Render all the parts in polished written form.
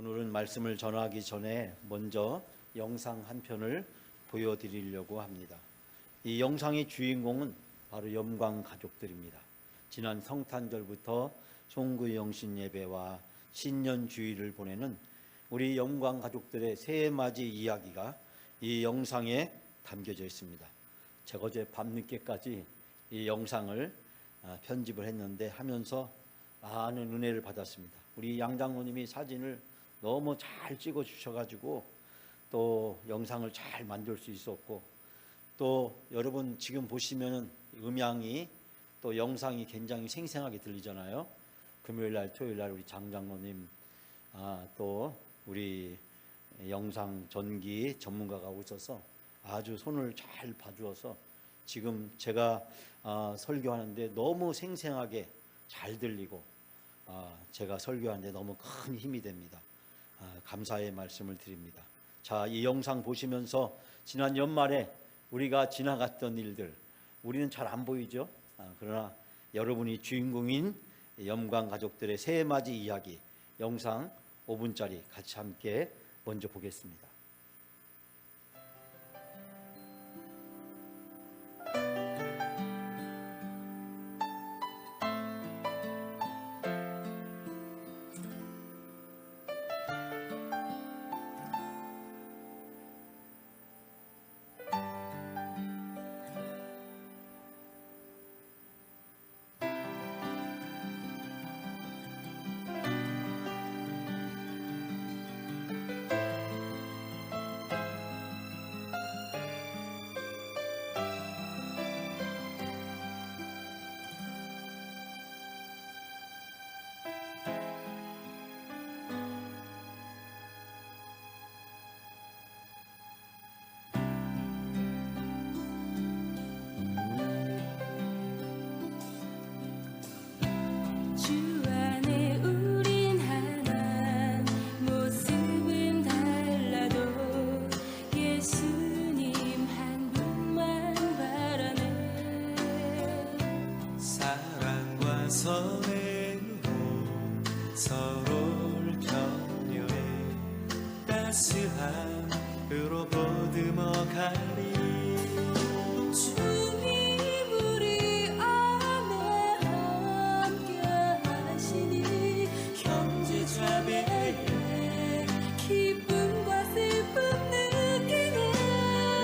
오늘은 말씀을 전하기 전에 먼저 영상 한 편을 보여드리려고 합니다. 이 영상의 주인공은 바로 영광 가족들입니다. 지난 성탄절부터 송구영신 예배와 신년 주일을 보내는 우리 영광 가족들의 새해맞이 이야기가 이 영상에 담겨져 있습니다. 제가 어제 밤늦게까지 이 영상을 편집을 했는데 하면서 많은 은혜를 받았습니다. 우리 양 장로님이 사진을 너무 잘 찍어 주셔가지고 또 영상을 잘 만들 수 있었고, 또 여러분 지금 보시면은 음향이 또 영상이 굉장히 생생하게 들리잖아요. 금요일날 토요일날 우리 장 장로님 또 우리 영상 전기 전문가가 오셔서 아주 손을 잘 봐주어서 지금 제가 설교하는데 너무 생생하게 잘 들리고 제가 설교하는데 너무 큰 힘이 됩니다. 감사의 말씀을 드립니다. 자, 이 영상 보시면서 지난 연말에 우리가 지나갔던 일들, 우리는 잘 안 보이죠? 그러나 여러분이 주인공인 영광 가족들의 새해맞이 이야기 영상 5분짜리 같이 함께 먼저 보겠습니다. 선행으로 서로를 격려해 따스함으로 보듬어 가리. 주님 우리 안에 함께 하시니 형제자매의 기쁨과 슬픔 느끼네.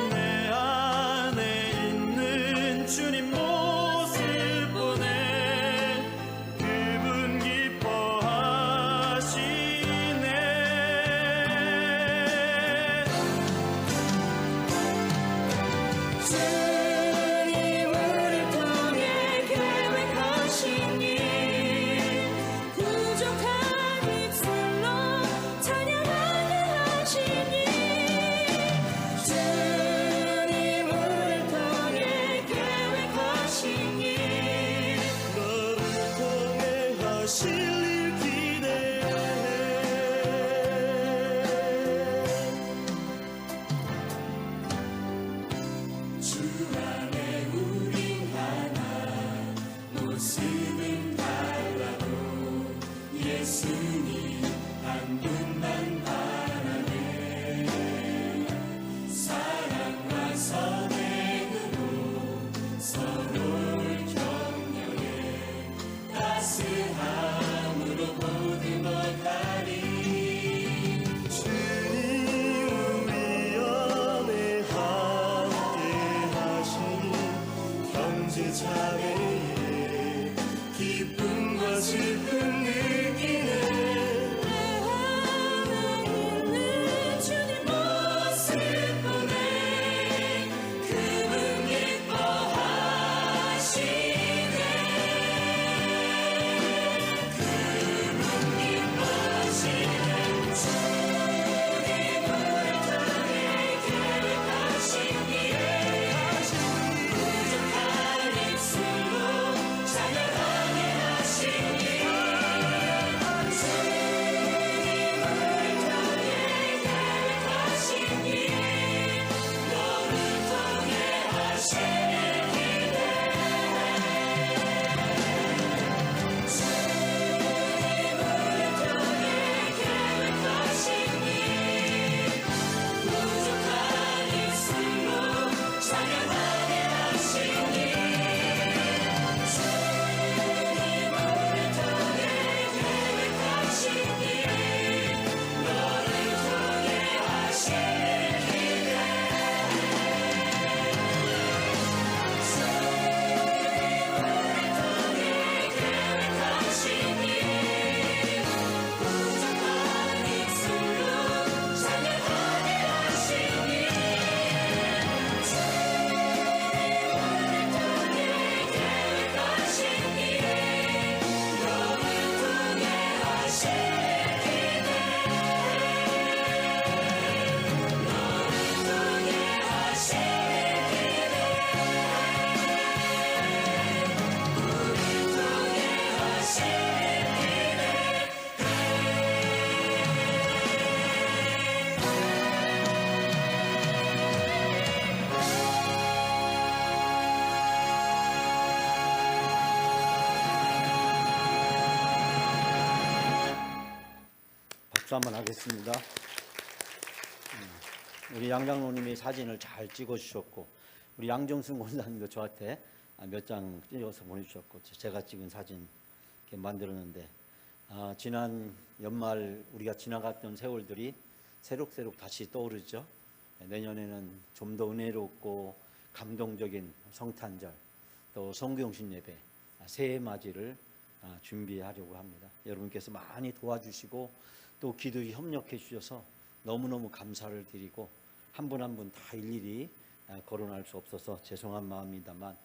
내 안에 있는 주님 모습 보내 박수 한번 하겠습니다. 우리 양 장로님이 사진을 잘 찍어주셨고 우리 양정순 권사님도 저한테 몇 장 찍어서 보내주셨고 제가 찍은 사진 이렇게 만들었는데 지난 연말 우리가 지나갔던 세월들이 새록새록 다시 떠오르죠. 내년에는 좀 더 은혜롭고 감동적인 성탄절 또 성교용신 예배 새해 맞이를 준비하려고 합니다. 여러분께서 많이 도와주시고 또 기도에 협력해 주셔서 너무너무 감사를 드리고 한 분 한 분 다 일일이 거론할 수 없어서 죄송한 마음입니다만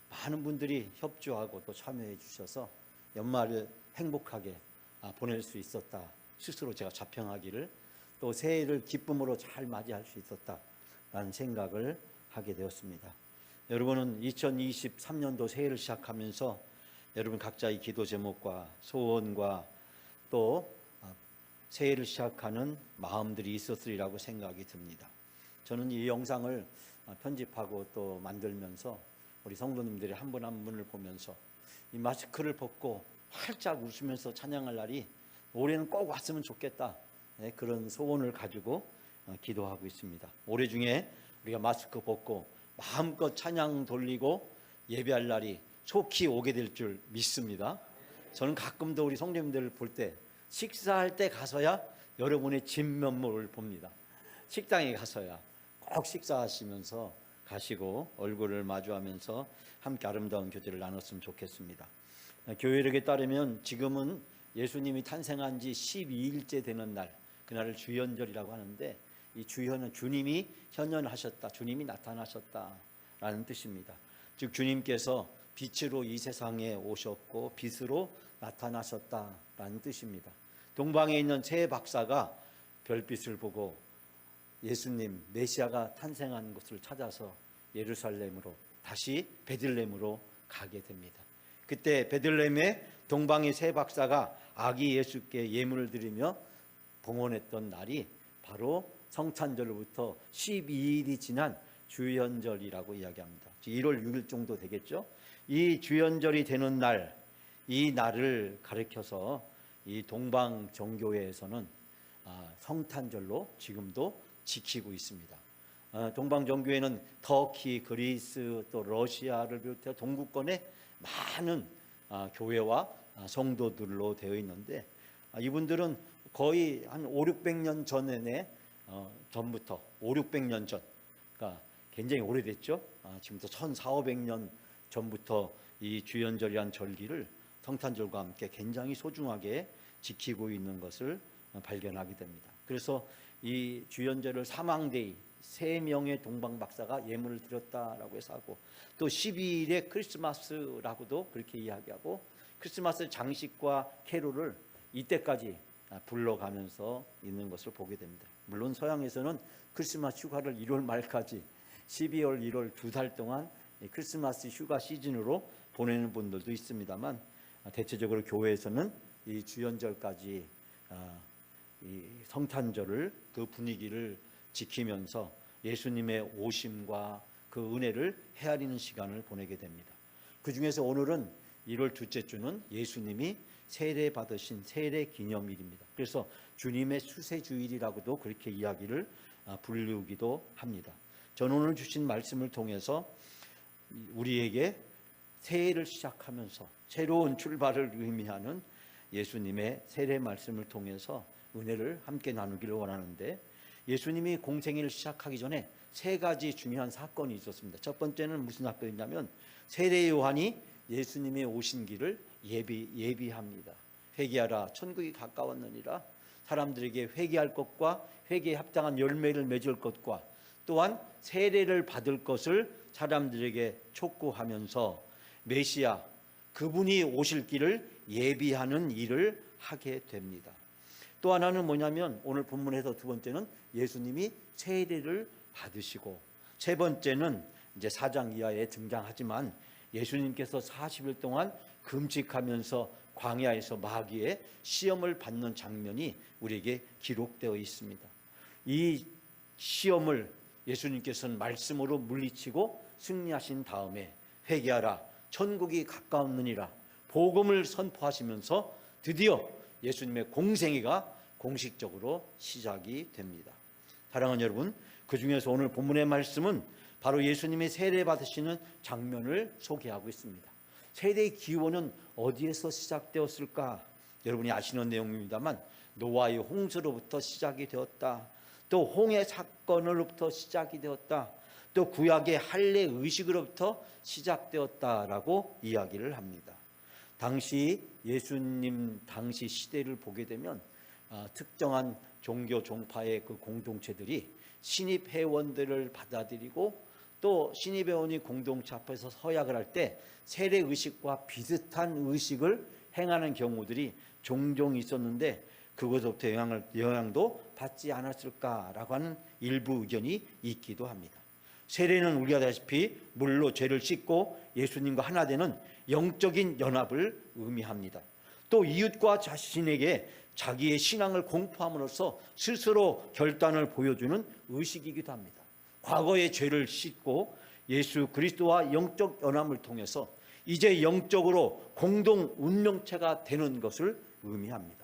많은 분들이 협조하고 또 참여해 주셔서 연말을 행복하게 보낼 수 있었다. 스스로 제가 자평하기를 또 새해를 기쁨으로 잘 맞이할 수 있었다라는 생각을 하게 되었습니다. 여러분은 2023년도 새해를 시작하면서 여러분 각자의 기도 제목과 소원과 또 새해를 시작하는 마음들이 있었으리라고 생각이 듭니다. 저는 이 영상을 편집하고 또 만들면서 우리 성도님들이 한 분 한 분을 보면서 이 마스크를 벗고 활짝 웃으면서 찬양할 날이 올해는 꼭 왔으면 좋겠다. 그런 소원을 가지고 기도하고 있습니다. 올해 중에 우리가 마스크 벗고 마음껏 찬양 돌리고 예배할 날이 속히 오게 될 줄 믿습니다. 저는 가끔도 우리 성도님들을 볼 때 식사할 때 가서야 여러분의 진면모를 봅니다. 식당에 가서야 꼭 식사하시면서 가시고 얼굴을 마주하면서 함께 아름다운 교제를 나눴으면 좋겠습니다. 교회력에 따르면 지금은 예수님이 탄생한 지 12일째 되는 날, 그날을 주현절이라고 하는데 이 주현은 주님이 현현하셨다, 주님이 나타나셨다라는 뜻입니다. 즉 주님께서 빛으로 이 세상에 오셨고 빛으로 나타나셨다라는 뜻입니다. 동방에 있는 새 박사가 별빛을 보고 예수님 메시아가 탄생한 곳을 찾아서 예루살렘으로 다시 베들레헴으로 가게 됩니다. 그때 베들레헴에 동방의 새 박사가 아기 예수께 예물을 드리며 봉헌했던 날이 바로 성탄절로부터 12일이 지난 주현절이라고 이야기합니다. 1월 6일 정도 되겠죠. 이 주현절이 되는 날, 이 날을 가리켜서 이 동방 정교회에서는 성탄절로 지금도 지키고 있습니다. 동방 정교회는 터키, 그리스, 또 러시아를 비롯해 동구권에 많은 교회와 성도들로 되어 있는데 이분들은 거의 한 500~600년 전부터 500~600년 전, 그러니까 굉장히 오래됐죠. 지금부터 1400~500년 전부터 이 주현절이란 절기를 성탄절과 함께 굉장히 소중하게 지키고 있는 것을 발견하게 됩니다. 그래서 이 주현절을 사망데이 3명의 동방 박사가 예물을 드렸다라고 해서 하고 또 12일에 크리스마스라고도 그렇게 이야기하고 크리스마스 장식과 캐롤을 이때까지 불러가면서 있는 것을 보게 됩니다. 물론 서양에서는 크리스마스 휴가를 1월 말까지 12월, 1월 2달 동안 크리스마스 휴가 시즌으로 보내는 분들도 있습니다만 대체적으로 교회에서는 이 주현절까지 이 성탄절을 그 분위기를 지키면서 예수님의 오심과 그 은혜를 헤아리는 시간을 보내게 됩니다. 그 중에서 오늘은 1월 둘째 주는 예수님이 세례 받으신 세례 기념일입니다. 그래서 주님의 수세주일이라고도 그렇게 이야기를 부르기도 합니다. 저는 오늘 주신 말씀을 통해서 우리에게 새해를 시작하면서 새로운 출발을 의미하는 예수님의 세례 말씀을 통해서 은혜를 함께 나누기를 원하는데 예수님이 공생애를 시작하기 전에 3가지 중요한 사건이 있었습니다. 첫 번째는 무슨 사건이냐면 세례 요한이 예수님의 오신 길을 예비합니다. 회개하라 천국이 가까웠느니라. 사람들에게 회개할 것과 회개에 합당한 열매를 맺을 것과 또한 세례를 받을 것을 사람들에게 촉구하면서 메시아 그분이 오실 길을 예비하는 일을 하게 됩니다. 또 하나는 뭐냐면 오늘 본문에서 두 번째는 예수님이 세례를 받으시고 세 번째는 이제 4장 이하에 등장하지만 예수님께서 40일 동안 금식하면서 광야에서 마귀의 시험을 받는 장면이 우리에게 기록되어 있습니다. 이 시험을 예수님께서는 말씀으로 물리치고 승리하신 다음에 회개하라 천국이 가까웠느니라 복음을 선포하시면서 드디어 예수님의 공생애가 공식적으로 시작이 됩니다. 사랑하는 여러분, 그 중에서 오늘 본문의 말씀은 바로 예수님이 세례 받으시는 장면을 소개하고 있습니다. 세례의 기원은 어디에서 시작되었을까? 여러분이 아시는 내용입니다만 노아의 홍수로부터 시작이 되었다. 또 홍해 사건으로부터 시작이 되었다. 또 구약의 할례 의식으로부터 시작되었다라고 이야기를 합니다. 당시 예수님 당시 시대를 보게 되면 특정한 종교 종파의 그 공동체들이 신입 회원들을 받아들이고 또 신입 회원이 공동체 앞에서 서약을 할 때 세례 의식과 비슷한 의식을 행하는 경우들이 종종 있었는데 그것부터 영향도 받지 않았을까라고 하는 일부 의견이 있기도 합니다. 세례는 우리가 아다시피 물로 죄를 씻고 예수님과 하나 되는 영적인 연합을 의미합니다. 또 이웃과 자신에게 자기의 신앙을 공포함으로써 스스로 결단을 보여주는 의식이기도 합니다. 과거의 죄를 씻고 예수 그리스도와 영적 연합을 통해서 이제 영적으로 공동 운명체가 되는 것을 의미합니다.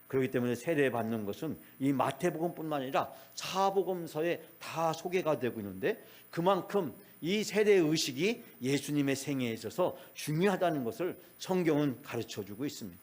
그렇기 때문에 세례받는 것은 이 마태복음뿐만 아니라 사복음서에 다 소개가 되고 있는데 그만큼 이 세례 의식이 예수님의 생애에 있어서 중요하다는 것을 성경은 가르쳐주고 있습니다.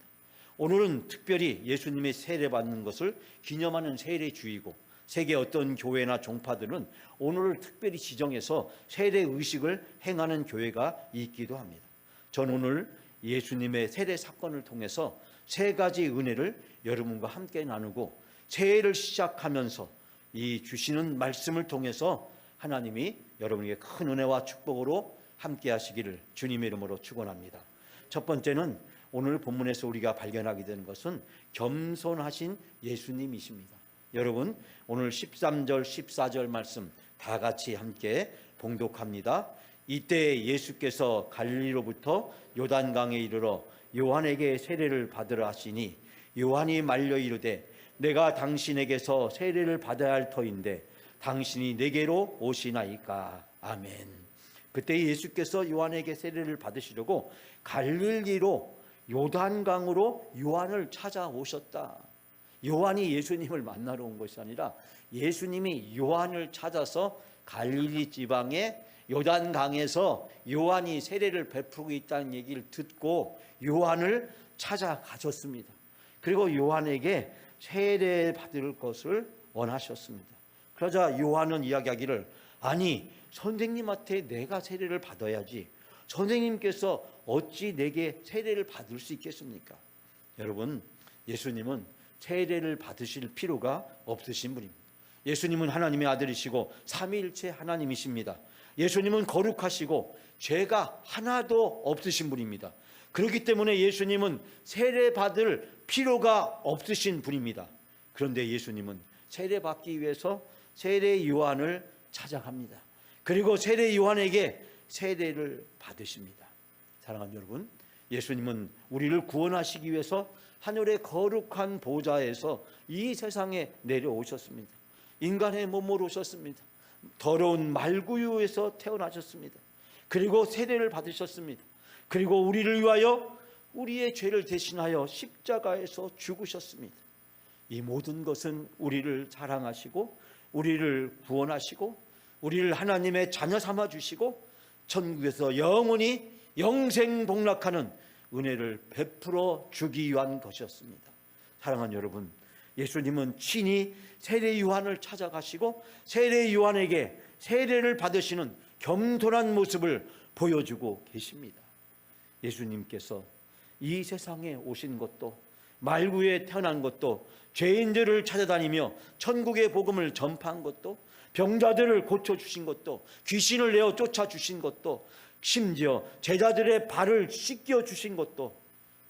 오늘은 특별히 예수님의 세례받는 것을 기념하는 세례주이고 세계 어떤 교회나 종파들은 오늘을 특별히 지정해서 세례 의식을 행하는 교회가 있기도 합니다. 전 오늘 예수님의 세례 사건을 통해서 세 가지 은혜를 여러분과 함께 나누고 새해를 시작하면서 이 주시는 말씀을 통해서 하나님이 여러분에게 큰 은혜와 축복으로 함께 하시기를 주님의 이름으로 축원합니다. 첫 번째는 오늘 본문에서 우리가 발견하게 되는 것은 겸손하신 예수님이십니다. 여러분 오늘 13절 14절 말씀 다 같이 함께 봉독합니다. 이때 예수께서 갈릴리로부터 요단강에 이르러 요한에게 세례를 받으라 하시니 요한이 말려 이르되 내가 당신에게서 세례를 받아야 할 터인데 당신이 내게로 오시나이까. 아멘. 그때 예수께서 요한에게 세례를 받으시려고 갈릴리로 요단강으로 요한을 찾아오셨다. 요한이 예수님을 만나러 온 것이 아니라 예수님이 요한을 찾아서 갈릴리 지방의 요단강에서 요한이 세례를 베푸고 있다는 얘기를 듣고 요한을 찾아가셨습니다. 그리고 요한에게 세례 받을 것을 원하셨습니다. 그러자 요한은 이야기하기를 아니 선생님한테 내가 세례를 받아야지 선생님께서 어찌 내게 세례를 받을 수 있겠습니까? 여러분 예수님은 세례를 받으실 필요가 없으신 분입니다. 예수님은 하나님의 아들이시고 삼위일체 하나님이십니다. 예수님은 거룩하시고 죄가 하나도 없으신 분입니다. 그렇기 때문에 예수님은 세례 받을 필요가 없으신 분입니다. 그런데 예수님은 세례 받기 위해서 세례 요한을 찾아갑니다. 그리고 세례 요한에게 세례를 받으십니다. 사랑하는 여러분, 예수님은 우리를 구원하시기 위해서 하늘의 거룩한 보좌에서 이 세상에 내려오셨습니다. 인간의 몸으로 오셨습니다. 더러운 말구유에서 태어나셨습니다. 그리고 세례를 받으셨습니다. 그리고 우리를 위하여 우리의 죄를 대신하여 십자가에서 죽으셨습니다. 이 모든 것은 우리를 사랑하시고 우리를 구원하시고 우리를 하나님의 자녀 삼아 주시고 천국에서 영원히 영생복락하는 은혜를 베풀어 주기 위한 것이었습니다. 사랑하는 여러분, 예수님은 친히 세례 요한을 찾아가시고 세례 요한에게 세례를 받으시는 겸손한 모습을 보여주고 계십니다. 예수님께서 이 세상에 오신 것도 말구에 태어난 것도 죄인들을 찾아다니며 천국의 복음을 전파한 것도 병자들을 고쳐주신 것도 귀신을 내어 쫓아주신 것도 심지어 제자들의 발을 씻겨주신 것도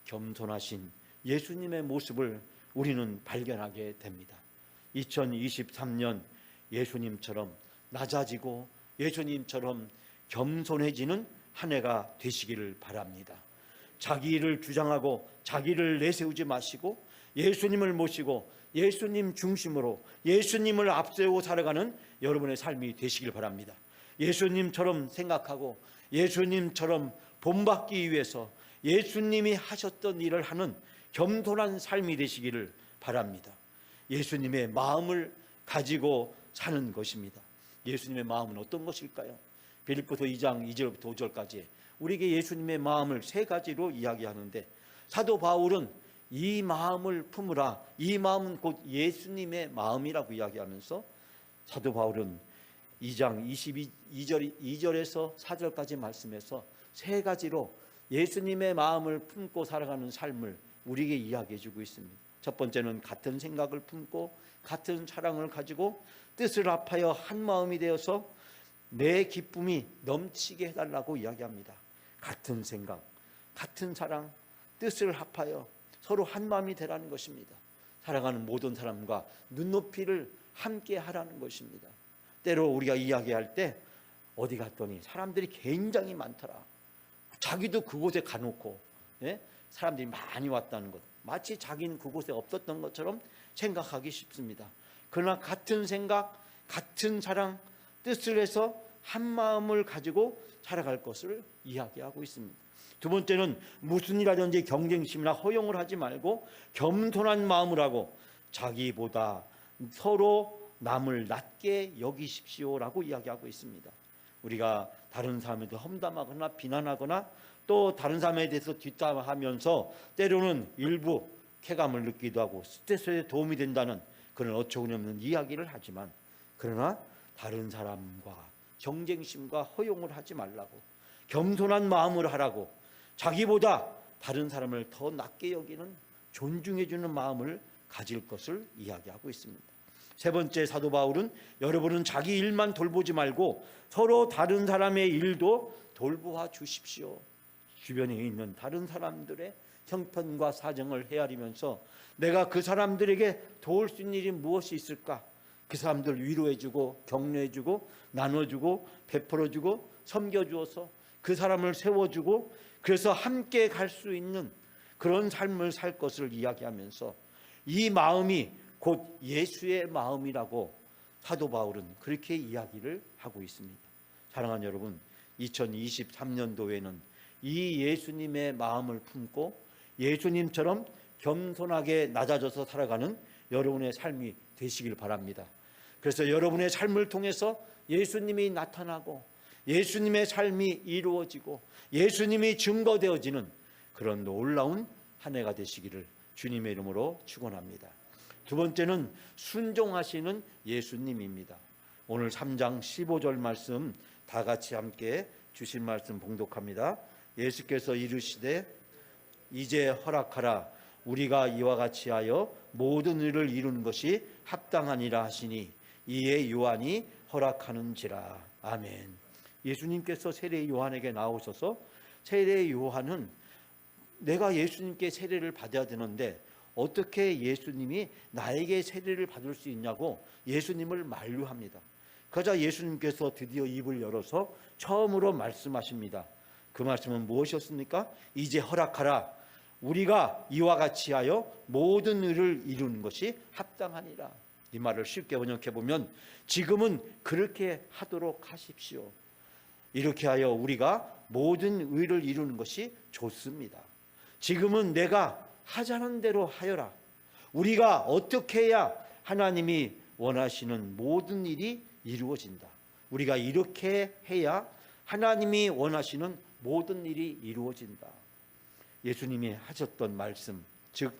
겸손하신 예수님의 모습을 우리는 발견하게 됩니다. 2023년 예수님처럼 낮아지고 예수님처럼 겸손해지는 한 해가 되시기를 바랍니다. 자기 일을 주장하고 자기를 내세우지 마시고 예수님을 모시고 예수님 중심으로 예수님을 앞세우고 살아가는 여러분의 삶이 되시길 바랍니다. 예수님처럼 생각하고 예수님처럼 본받기 위해서 예수님이 하셨던 일을 하는 겸손한 삶이 되시기를 바랍니다. 예수님의 마음을 가지고 사는 것입니다. 예수님의 마음은 어떤 것일까요? 빌립보서 2장 2절부터 5절까지 우리에게 예수님의 마음을 세 가지로 이야기하는데, 사도 바울은 이 마음을 품으라, 이 마음은 곧 예수님의 마음이라고 이야기하면서 사도 바울은 2장 2절에서 4절까지 말씀해서 세 가지로 예수님의 마음을 품고 살아가는 삶을 우리에게 이야기해 주고 있습니다. 첫 번째는 같은 생각을 품고 같은 사랑을 가지고 뜻을 합하여 한 마음이 되어서 내 기쁨이 넘치게 해달라고 이야기합니다. 같은 생각, 같은 사랑, 뜻을 합하여 서로 한 마음이 되라는 것입니다. 살아가는 모든 사람과 눈높이를 함께 하라는 것입니다. 때로 우리가 이야기할 때 어디 갔더니 사람들이 굉장히 많더라, 자기도 그곳에 가놓고 사람들이 많이 왔다는 것, 마치 자기는 그곳에 없었던 것처럼 생각하기 쉽습니다. 그러나 같은 생각, 같은 사랑, 뜻을 해서 한 마음을 가지고 살아갈 것을 이야기하고 있습니다. 두 번째는 무슨 일하든지 경쟁심이나 허용을 하지 말고 겸손한 마음을 하고 자기보다 서로 남을 낮게 여기십시오라고 이야기하고 있습니다. 우리가 다른 사람에 대해 험담하거나 비난하거나 또 다른 사람에 대해서 뒷담화하면서 때로는 일부 쾌감을 느끼기도 하고 스트레스에 도움이 된다는 그런 어처구니없는 이야기를 하지만, 그러나 다른 사람과 경쟁심과 허용을 하지 말라고, 겸손한 마음을 하라고, 자기보다 다른 사람을 더 낮게 여기는, 존중해 주는 마음을 가질 것을 이야기하고 있습니다. 세 번째, 사도 바울은 여러분은 자기 일만 돌보지 말고 서로 다른 사람의 일도 돌보아 주십시오. 주변에 있는 다른 사람들의 형편과 사정을 헤아리면서 내가 그 사람들에게 도울 수 있는 일이 무엇이 있을까? 그 사람들 위로해주고 격려해주고 나눠주고 베풀어주고 섬겨주어서 그 사람을 세워주고, 그래서 함께 갈 수 있는 그런 삶을 살 것을 이야기하면서 이 마음이 곧 예수의 마음이라고 사도 바울은 그렇게 이야기를 하고 있습니다. 사랑하는 여러분, 2023년도에는 이 예수님의 마음을 품고 예수님처럼 겸손하게 낮아져서 살아가는 여러분의 삶이 되시길 바랍니다. 그래서 여러분의 삶을 통해서 예수님이 나타나고 예수님의 삶이 이루어지고 예수님이 증거되어지는 그런 놀라운 한 해가 되시기를 주님의 이름으로 축원합니다. 두 번째는 순종하시는 예수님입니다. 오늘 3장 15절 말씀 다 같이 함께 주신 말씀 봉독합니다. 예수께서 이르시되 이제 허락하라, 우리가 이와 같이 하여 모든 일을 이루는 것이 합당하니라 하시니 이에 요한이 허락하는지라. 아멘. 예수님께서 세례 요한에게 나오셔서, 세례 요한은 내가 예수님께 세례를 받아야 되는데 어떻게 예수님이 나에게 세례를 받을 수 있냐고 예수님을 만류합니다. 그러자 예수님께서 드디어 입을 열어서 처음으로 말씀하십니다. 그 말씀은 무엇이었습니까? 이제 허락하라, 우리가 이와 같이 하여 모든 일을 이루는 것이 합당하니라. 이 말을 쉽게 번역해 보면 지금은 그렇게 하도록 하십시오. 이렇게 하여 우리가 모든 의를 이루는 것이 좋습니다. 지금은 내가 하자는 대로 하여라. 우리가 어떻게 해야 하나님이 원하시는 모든 일이 이루어진다. 우리가 이렇게 해야 하나님이 원하시는 모든 일이 이루어진다. 예수님이 하셨던 말씀, 즉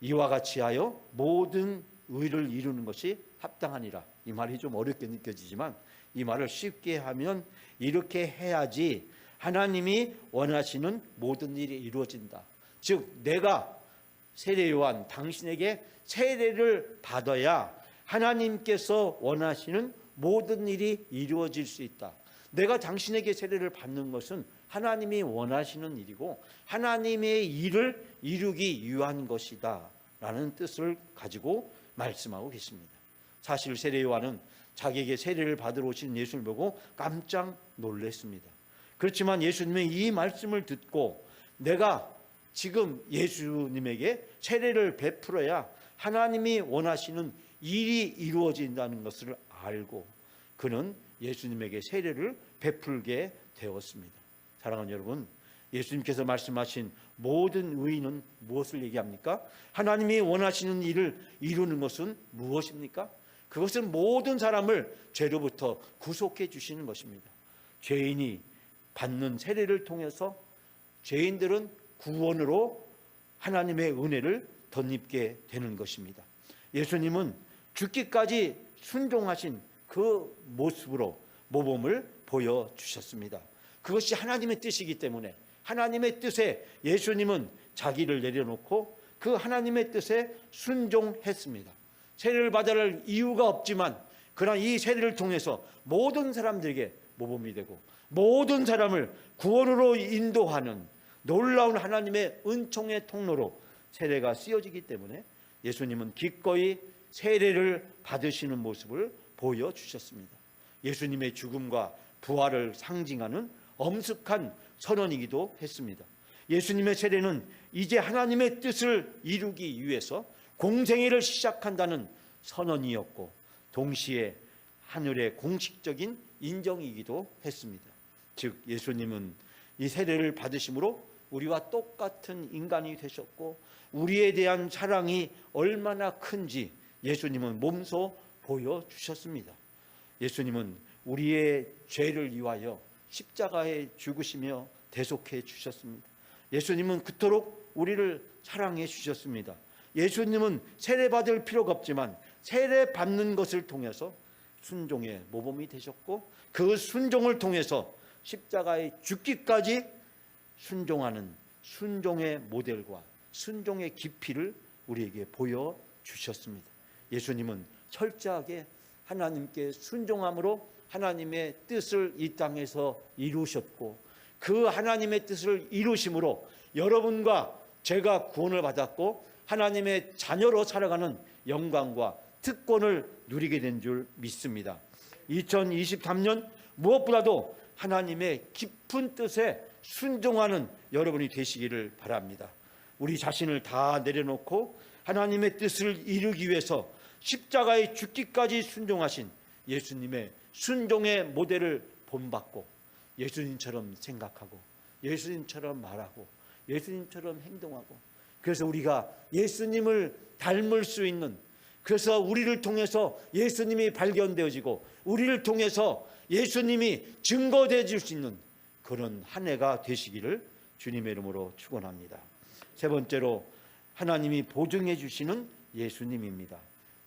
이와 같이 하여 모든 의를 이루는 것이 합당하니라. 이 말이 좀 어렵게 느껴지지만 이 말을 쉽게 하면 이렇게 해야지 하나님이 원하시는 모든 일이 이루어진다. 즉 내가 세례 요한 당신에게 세례를 받아야 하나님께서 원하시는 모든 일이 이루어질 수 있다. 내가 당신에게 세례를 받는 것은 하나님이 원하시는 일이고 하나님의 일을 이루기 위한 것이다 라는 뜻을 가지고 말씀하고 계십니다. 사실 세례 요한은 자기에게 세례를 받으러 오신 예수를 보고 깜짝 놀랐습니다. 그렇지만 예수님의 이 말씀을 듣고 내가 지금 예수님에게 세례를 베풀어야 하나님이 원하시는 일이 이루어진다는 것을 알고 그는 예수님에게 세례를 베풀게 되었습니다. 사랑하는 여러분, 예수님께서 말씀하신 모든 의인은 무엇을 얘기합니까? 하나님이 원하시는 일을 이루는 것은 무엇입니까? 그것은 모든 사람을 죄로부터 구속해 주시는 것입니다. 죄인이 받는 세례를 통해서 죄인들은 구원으로 하나님의 은혜를 덧입게 되는 것입니다. 예수님은 죽기까지 순종하신 그 모습으로 모범을 보여주셨습니다. 그것이 하나님의 뜻이기 때문에 하나님의 뜻에 예수님은 자기를 내려놓고 그 하나님의 뜻에 순종했습니다. 세례를 받아야 할 이유가 없지만 그러나 이 세례를 통해서 모든 사람들에게 모범이 되고 모든 사람을 구원으로 인도하는 놀라운 하나님의 은총의 통로로 세례가 쓰여지기 때문에 예수님은 기꺼이 세례를 받으시는 모습을 보여주셨습니다. 예수님의 죽음과 부활을 상징하는 엄숙한 선언이기도 했습니다. 예수님의 세례는 이제 하나님의 뜻을 이루기 위해서 공생애를 시작한다는 선언이었고 동시에 하늘의 공식적인 인정이기도 했습니다. 즉 예수님은 이 세례를 받으심으로 우리와 똑같은 인간이 되셨고 우리에 대한 사랑이 얼마나 큰지 예수님은 몸소 보여주셨습니다. 예수님은 우리의 죄를 위하여 십자가에 죽으시며 대속해 주셨습니다. 예수님은 그토록 우리를 사랑해 주셨습니다. 예수님은 세례 받을 필요가 없지만 세례 받는 것을 통해서 순종의 모범이 되셨고 그 순종을 통해서 십자가에 죽기까지 순종하는 순종의 모델과 순종의 깊이를 우리에게 보여주셨습니다. 예수님은 철저하게 하나님께 순종함으로 하나님의 뜻을 이 땅에서 이루셨고 그 하나님의 뜻을 이루심으로 여러분과 제가 구원을 받았고 하나님의 자녀로 살아가는 영광과 특권을 누리게 된 줄 믿습니다. 2023년 무엇보다도 하나님의 깊은 뜻에 순종하는 여러분이 되시기를 바랍니다. 우리 자신을 다 내려놓고 하나님의 뜻을 이루기 위해서 십자가에 죽기까지 순종하신 예수님의 순종의 모델을 본받고 예수님처럼 생각하고 예수님처럼 말하고 예수님처럼 행동하고 그래서 우리가 예수님을 닮을 수 있는 그래서 우리를 통해서 예수님이 발견되어지고 우리를 통해서 예수님이 증거되어 줄 수 있는 그런 한 해가 되시기를 주님의 이름으로 축원합니다. 세 번째로 하나님이 보증해 주시는 예수님입니다.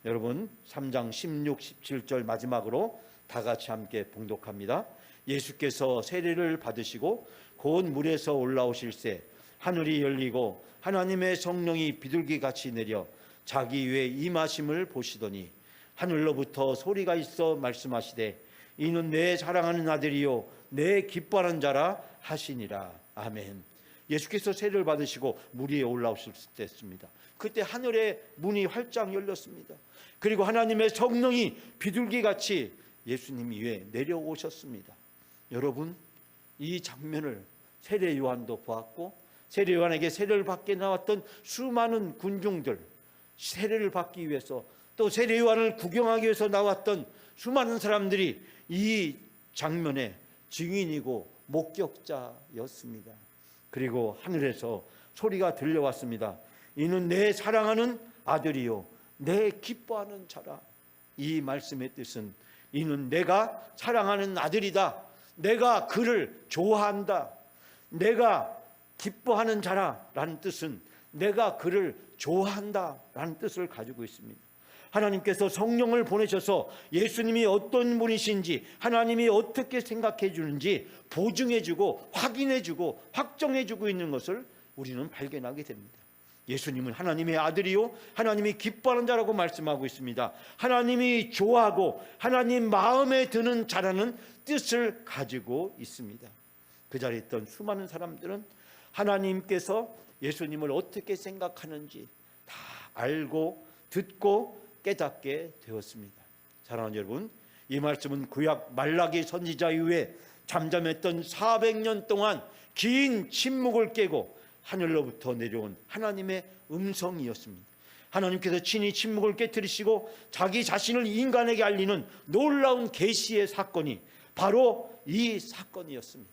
여러분 3장 16, 17절 마지막으로 다 같이 함께 봉독합니다. 예수께서 세례를 받으시고 곧 물에서 올라오실새 하늘이 열리고 하나님의 성령이 비둘기같이 내려 자기 위에 임하심을 보시더니 하늘로부터 소리가 있어 말씀하시되 이는 내 사랑하는 아들이요 내 기뻐하는 자라 하시니라. 아멘. 예수께서 세례를 받으시고 물 위에 올라오실 때였습니다. 그때 하늘의 문이 활짝 열렸습니다. 그리고 하나님의 성령이 비둘기같이 예수님 위에 내려오셨습니다. 여러분 이 장면을 세례 요한도 보았고 세례 요한에게 세례를 받게 나왔던 수많은 군중들 세례를 받기 위해서 또 세례 요한을 구경하기 위해서 나왔던 수많은 사람들이 이 장면의 증인이고 목격자였습니다. 그리고 하늘에서 소리가 들려왔습니다. 이는 내 사랑하는 아들이요 내 기뻐하는 자라. 이 말씀의 뜻은 이는 내가 사랑하는 아들이다. 내가 그를 좋아한다. 내가 기뻐하는 자라라는 뜻은 내가 그를 좋아한다라는 뜻을 가지고 있습니다. 하나님께서 성령을 보내셔서 예수님이 어떤 분이신지 하나님이 어떻게 생각해 주는지 보증해 주고 확인해 주고 확정해 주고 있는 것을 우리는 발견하게 됩니다. 예수님은 하나님의 아들이요 하나님이 기뻐하는 자라고 말씀하고 있습니다. 하나님이 좋아하고 하나님 마음에 드는 자라는 뜻을 가지고 있습니다. 그 자리에 있던 수많은 사람들은 하나님께서 예수님을 어떻게 생각하는지 다 알고 듣고 깨닫게 되었습니다. 사랑하는 여러분, 이 말씀은 구약 말라기 선지자 이후에 잠잠했던 400년 동안 긴 침묵을 깨고 하늘로부터 내려온 하나님의 음성이었습니다. 하나님께서 친히 침묵을 깨뜨리시고 자기 자신을 인간에게 알리는 놀라운 계시의 사건이 바로 이 사건이었습니다.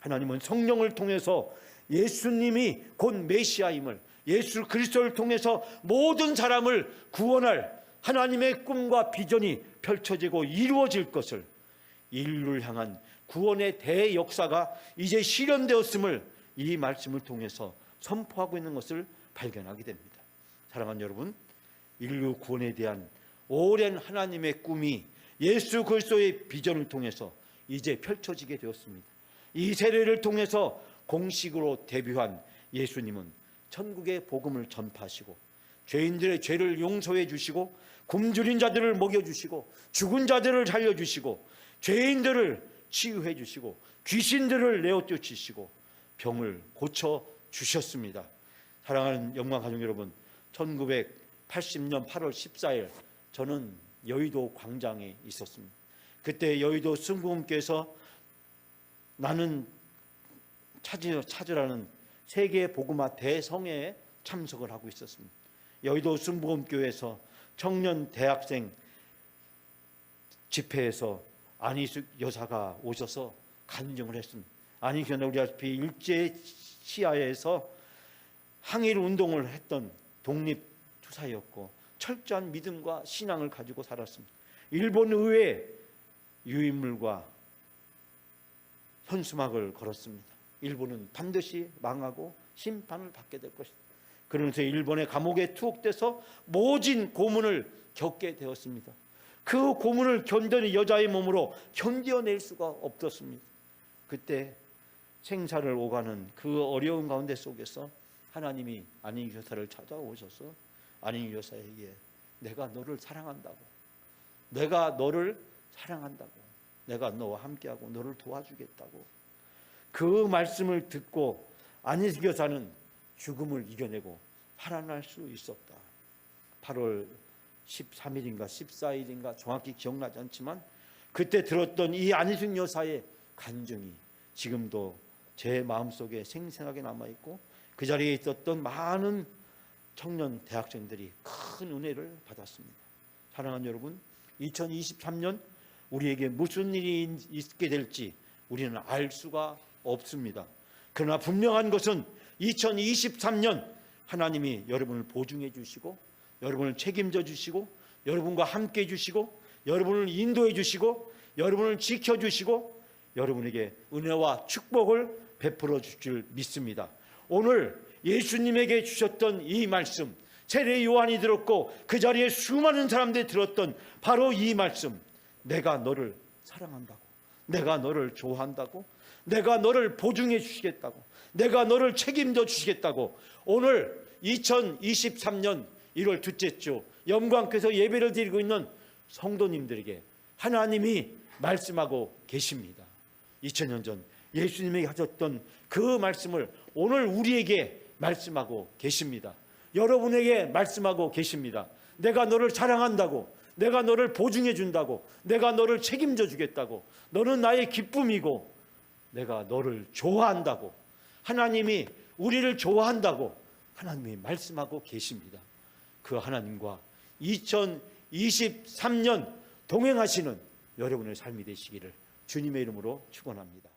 하나님은 성령을 통해서 예수님이 곧 메시아임을, 예수 그리스도를 통해서 모든 사람을 구원할 하나님의 꿈과 비전이 펼쳐지고 이루어질 것을, 인류를 향한 구원의 대역사가 이제 실현되었음을 이 말씀을 통해서 선포하고 있는 것을 발견하게 됩니다. 사랑하는 여러분, 인류 구원에 대한 오랜 하나님의 꿈이 예수 그리스도의 비전을 통해서 이제 펼쳐지게 되었습니다. 이 세례를 통해서 공식으로 데뷔한 예수님은 천국의 복음을 전파하시고 죄인들의 죄를 용서해 주시고 굶주린 자들을 먹여주시고 죽은 자들을 살려주시고 죄인들을 치유해 주시고 귀신들을 내어 쫓으시고 병을 고쳐 주셨습니다. 사랑하는 영광가족 여러분, 1980년 8월 14일 저는 여의도 광장에 있었습니다. 그때 여의도 순복음교회에서 나는 찾으라는 세계 복음화 대성회에 참석을 하고 있었습니다. 여의도 순복음교회에서 청년 대학생 집회에서 안희숙 여사가 오셔서 간증을 했습니다. 안희숙 여사는 우리 아시피 일제 시하에서 항일 운동을 했던 독립투사였고 철저한 믿음과 신앙을 가지고 살았습니다. 일본 의회 유인물과 현수막을 걸었습니다. 일본은 반드시 망하고 심판을 받게 될 것이다. 그러면서 일본의 감옥에 투옥돼서 모진 고문을 겪게 되었습니다. 그 고문을 견뎌낸 여자의 몸으로 견뎌낼 수가 없었습니다. 그때 생사를 오가는 그 어려운 가운데 속에서 하나님이 안희숙 여사를 찾아오셔서 안희숙 여사에게 내가 너를 사랑한다고, 내가 너를 사랑한다고, 내가 너와 함께하고 너를 도와주겠다고, 그 말씀을 듣고 안희숙 여사는 죽음을 이겨내고 살아날 수 있었다. 8월 13일인가 14일인가 정확히 기억나지 않지만 그때 들었던 이 안희숙 여사의 간증이 지금도 제 마음속에 생생하게 남아있고 그 자리에 있었던 많은 청년 대학생들이 큰 은혜를 받았습니다. 사랑하는 여러분, 2023년 우리에게 무슨 일이 있게 될지 우리는 알 수가 없습니다. 그러나 분명한 것은 2023년 하나님이 여러분을 보증해 주시고 여러분을 책임져 주시고 여러분과 함께 해 주시고 여러분을 인도해 주시고 여러분을 지켜 주시고 여러분에게 은혜와 축복을 베풀어 주실 줄 믿습니다. 오늘 예수님에게 주셨던 이 말씀, 세례 요한이 들었고 그 자리에 수많은 사람들이 들었던 바로 이 말씀, 내가 너를 사랑한다고, 내가 너를 좋아한다고, 내가 너를 보증해 주시겠다고, 내가 너를 책임져 주시겠다고, 오늘 2023년 1월 둘째 주 영광께서 예배를 드리고 있는 성도님들에게 하나님이 말씀하고 계십니다. 2000년 전 예수님에게 하셨던 그 말씀을 오늘 우리에게 말씀하고 계십니다. 여러분에게 말씀하고 계십니다. 내가 너를 사랑한다고, 내가 너를 보증해 준다고, 내가 너를 책임져 주겠다고, 너는 나의 기쁨이고 내가 너를 좋아한다고, 하나님이 우리를 좋아한다고 하나님이 말씀하고 계십니다. 그 하나님과 2023년 동행하시는 여러분의 삶이 되시기를 주님의 이름으로 축원합니다.